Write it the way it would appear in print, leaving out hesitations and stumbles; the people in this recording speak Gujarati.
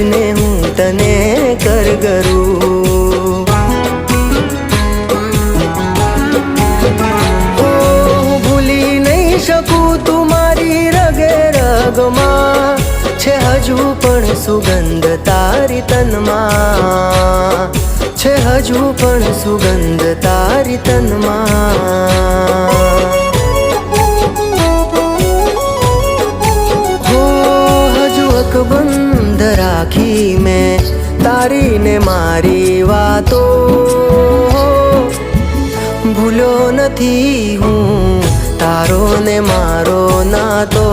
ને હું તને કરગરું। હું ભૂલી નહીં શકું તું મારી રગે રગમાં છે, હજુ પણ સુગંધ તારી તનમાં છે, હજુ પણ સુગંધ તારી તનમાં। બંધ રાખી મેં તારી ને મારી વાતો, ભૂલ્યો નથી હું તારો ને મારો નાતો।